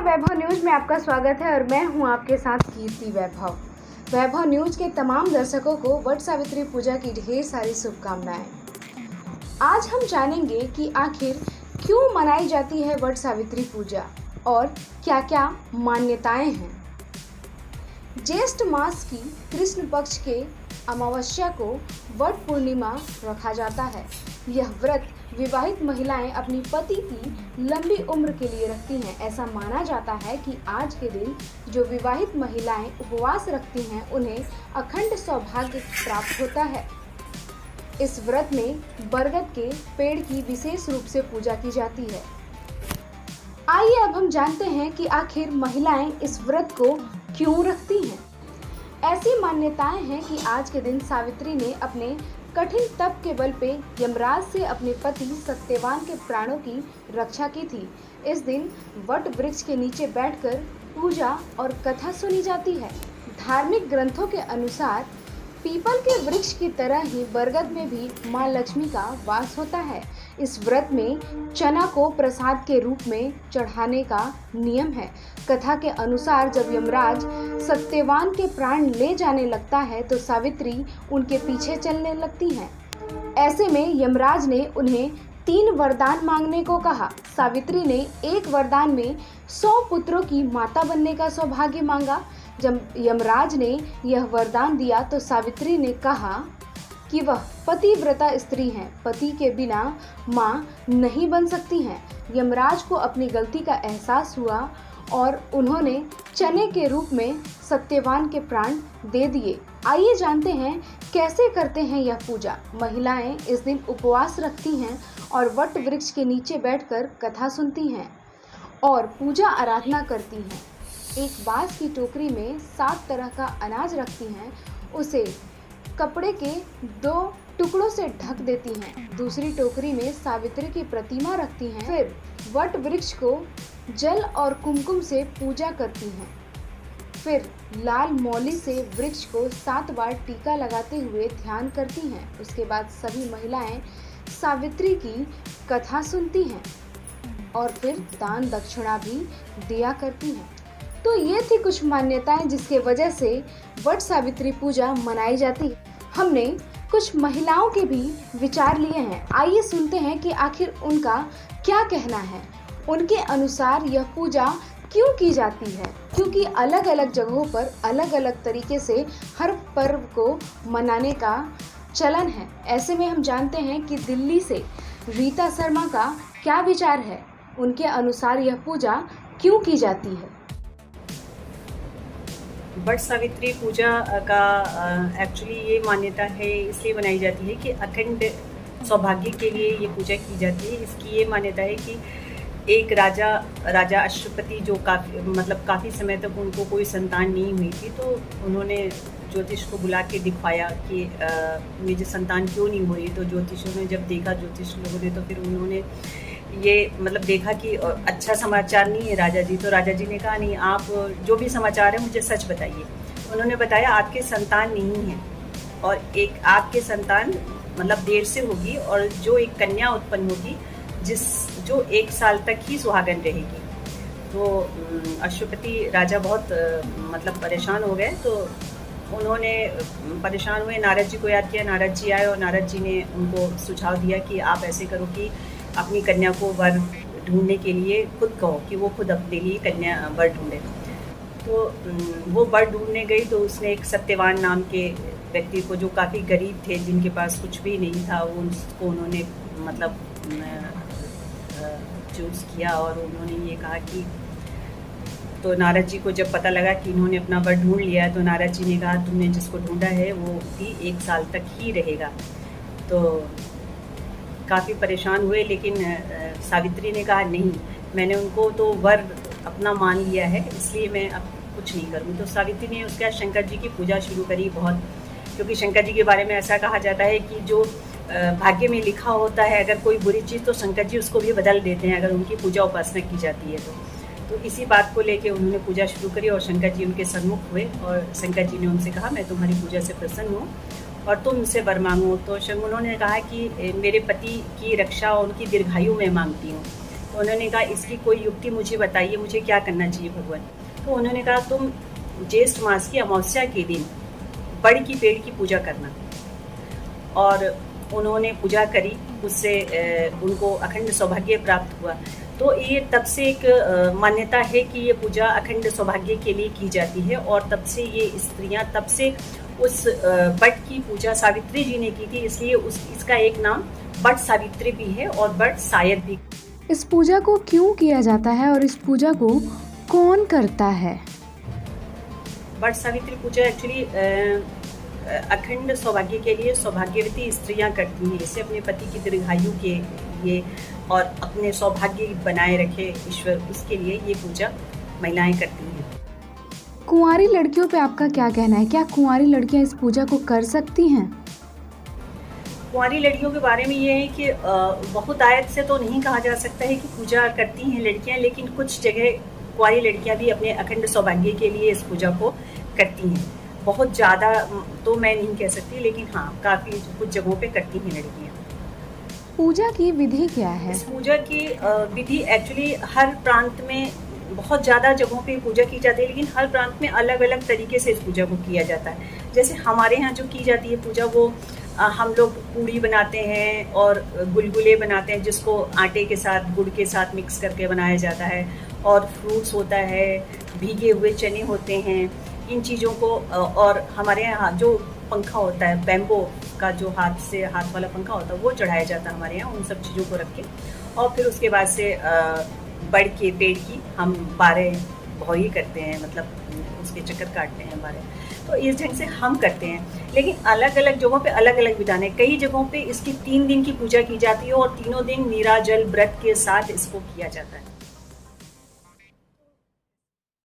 वैभव news में आपका स्वागत है और मैं हूं आपके साथ कीर्ति वैभव। वैभव न्यूज के तमाम दर्शकों को वट सावित्री पूजा की ढेर सारी शुभकामनाएं। आज हम जानेंगे कि आखिर क्यों मनाई जाती है वट सावित्री पूजा और क्या क्या मान्यताएं हैं। ज्येष्ठ मास की कृष्ण पक्ष के अमावस्या को वट पूर्णिमा रखा जाता है। यह व्रत विवाहित महिलाएं अपनी पति की लंबी उम्र के लिए रखती हैं। ऐसा माना जाता है कि आज के दिन जो विवाहित महिलाएं उपवास रखती हैं उन्हें अखंड सौभाग्य प्राप्त होता है। इस व्रत में बरगद के पेड़ की विशेष रूप से पूजा की जाती है। आइए अब हम जानते हैं कि आखिर महिलाएं इस व्रत को क्यों रखती हैं। ऐसी मान्यताएं हैं कि आज के दिन सावित्री ने अपने कठिन तप के बल पे यमराज से अपने पति सत्यवान के प्राणों की रक्षा की थी। इस दिन वट वृक्ष के नीचे बैठकर पूजा और कथा सुनी जाती है। धार्मिक ग्रंथों के अनुसार पीपल के वृक्ष की तरह ही बरगद में भी मां लक्ष्मी का वास होता है। इस व्रत में चना को प्रसाद के रूप में चढ़ाने का नियम है। कथा के अनुसार जब यमराज सत्यवान के प्राण ले जाने लगता है तो सावित्री उनके पीछे चलने लगती हैं। ऐसे में यमराज ने उन्हें 3 वरदान मांगने को कहा। सावित्री ने एक वरदान में 100 पुत्रों की माता बनने का सौभाग्य मांगा। जब यमराज ने यह वरदान दिया तो सावित्री ने कहा कि वह पतिव्रता स्त्री हैं, पति के बिना माँ नहीं बन सकती हैं। यमराज को अपनी गलती का एहसास हुआ और उन्होंने चने के रूप में सत्यवान के प्राण दे दिए। आइए जानते हैं कैसे करते हैं यह पूजा। महिलाएं इस दिन उपवास रखती हैं और वट वृक्ष के नीचे बैठकर कथा सुनती हैं और पूजा आराधना करती हैं। एक बांस की टोकरी में 7 तरह का अनाज रखती हैं, उसे कपड़े के 2 टुकड़ों से ढक देती हैं। दूसरी टोकरी में सावित्री की प्रतिमा रखती हैं। फिर वट वृक्ष को जल और कुमकुम से पूजा करती हैं। फिर लाल मौली से वृक्ष को 7 बार टीका लगाते हुए ध्यान करती हैं। उसके बाद सभी महिलाएं सावित्री की कथा सुनती हैं और फिर दान दक्षिणा भी दिया करती हैं। तो ये थी कुछ मान्यताएं जिसके वजह से वट सावित्री पूजा मनाई जाती है। हमने कुछ महिलाओं के भी विचार लिए हैं। आइए सुनते हैं कि आखिर उनका क्या कहना है। उनके अनुसार यह पूजा क्यों की जाती है, क्योंकि अलग अलग जगहों पर अलग अलग तरीके से हर पर्व को मनाने का चलन है। ऐसे में हम जानते हैं कि दिल्ली से रीता शर्मा का क्या विचार है। उनके अनुसार यह पूजा क्यों की जाती है। वट सावित्री पूजा का एक्चुअली ये मान्यता है, इसलिए बनाई जाती है कि अखंड सौभाग्य के लिए ये पूजा की जाती है। इसकी ये मान्यता है कि एक राजा अश्वपति जो काफ़ी समय तक उनको कोई संतान नहीं हुई थी, तो उन्होंने ज्योतिष को बुला के दिखवाया कि मुझे संतान क्यों नहीं हो रही। तो ज्योतिषों ने जब देखा, ज्योतिष लोगों ने, तो फिर उन्होंने ये देखा कि अच्छा समाचार नहीं है राजा जी। तो राजा जी ने कहा नहीं, आप जो भी समाचार है मुझे सच बताइए। उन्होंने बताया आपके संतान नहीं है और एक आपके संतान देर से होगी और जो एक कन्या उत्पन्न होगी जो 1 साल तक ही सुहागन रहेगी। तो अश्वपति राजा बहुत परेशान हो गए। तो उन्होंने परेशान हुए, नारद जी को याद किया। नारद जी आए और नारद जी ने उनको सुझाव दिया कि आप ऐसे करो कि अपनी कन्या को वर ढूंढने के लिए खुद कहो कि वो खुद अपने लिए कन्या वर ढूंढे। तो वो वर ढूंढने गई तो उसने एक सत्यवान नाम के व्यक्ति को, जो काफ़ी गरीब थे, जिनके पास कुछ भी नहीं था, उसको उन्होंने चूज़ किया। और उन्होंने ये कहा कि तो नारद जी को जब पता लगा कि इन्होंने अपना वर ढूंढ लिया, तो नारद जी ने कहा तुमने जिसको ढूंढा है वो भी 1 साल तक ही रहेगा। तो काफ़ी परेशान हुए, लेकिन सावित्री ने कहा नहीं, मैंने उनको तो वर अपना मान लिया है, इसलिए मैं अब कुछ नहीं करूँगी। तो सावित्री ने उसके बाद शंकर जी की पूजा शुरू करी बहुत, क्योंकि शंकर जी के बारे में ऐसा कहा जाता है कि जो भाग्य में लिखा होता है अगर कोई बुरी चीज़, तो शंकर जी उसको भी बदल देते हैं अगर उनकी पूजा उपासना की जाती है। तो इसी बात को लेके उन्होंने पूजा शुरू करी और शंकर जी उनके सन्मुख हुए और शंकर जी ने उनसे कहा मैं तुम्हारी पूजा से प्रसन्न हूँ और तुम उनसे वर मांगो। तो उन्होंने कहा कि मेरे पति की रक्षा और उनकी दीर्घायु मैं मांगती हूँ। तो उन्होंने कहा इसकी कोई युक्ति मुझे बताइए, मुझे क्या करना चाहिए भगवान। तो उन्होंने कहा तुम ज्येष्ठ मास की अमावस्या के दिन बड़ की पेड़ की पूजा करना। और उन्होंने पूजा करी, उससे उनको अखंड सौभाग्य प्राप्त हुआ। तो ये तब से एक मान्यता है कि ये पूजा अखंड सौभाग्य के लिए की जाती है, और तब से ये स्त्रियां तब से उस बट की पूजा सावित्री जी ने की थी, इसलिए इसका एक नाम बट सावित्री भी है और बट सायद भी। इस पूजा को क्यों किया जाता है और इस पूजा को कौन करता है? बट सावित्री पूजा एक्चुअली अखंड सौभाग्य के लिए सौभाग्यवती स्त्रियां करती हैं, इससे अपने पति की दीर्घायु के लिए और अपने सौभाग्य बनाए रखे ईश्वर, उसके लिए ये पूजा महिलाएं करती हैं। कुंवारी लड़कियों पे आपका क्या कहना है? क्या कुंवारी लड़कियां इस पूजा को कर सकती हैं? कुंवारी लड़कियों के बारे में ये है कि बहुत आयत से तो नहीं कहा जा सकता है कि पूजा करती हैं लड़कियां, लेकिन कुछ जगह कुंवारी लड़कियां भी अपने अखंड सौभाग्य के लिए इस पूजा को करती हैं। बहुत ज़्यादा तो मैं नहीं कह सकती, लेकिन हाँ काफ़ी कुछ जगहों पे करती हैं लड़कियां। पूजा की विधि क्या है? इस पूजा की विधि एक्चुअली हर प्रांत में बहुत ज़्यादा जगहों पे पूजा की जाती है, लेकिन हर प्रांत में अलग अलग तरीके से इस पूजा को किया जाता है। जैसे हमारे यहाँ जो की जाती है पूजा, वो हम लोग पूड़ी बनाते हैं और गुलगुले बनाते हैं, जिसको आटे के साथ गुड़ के साथ मिक्स करके बनाया जाता है, और फ्रूट्स होता है, भीगे हुए चने होते हैं, इन चीज़ों को। और हमारे यहाँ जो पंखा होता है, बैम्बो का जो हाथ वाला पंखा होता है, वो चढ़ाया जाता है हमारे यहाँ, उन सब चीज़ों को रख के। और फिर उसके बाद से बड़ के पेड़ की हम 12 भौई करते हैं, मतलब उसके चक्कर काटते हैं 12। तो इस ढंग से हम करते हैं, लेकिन अलग अलग जगहों पे अलग अलग विधान है। कई जगहों पे इसकी 3 दिन की पूजा की जाती है और तीनों दिन नीराजल व्रत के साथ इसको किया जाता है।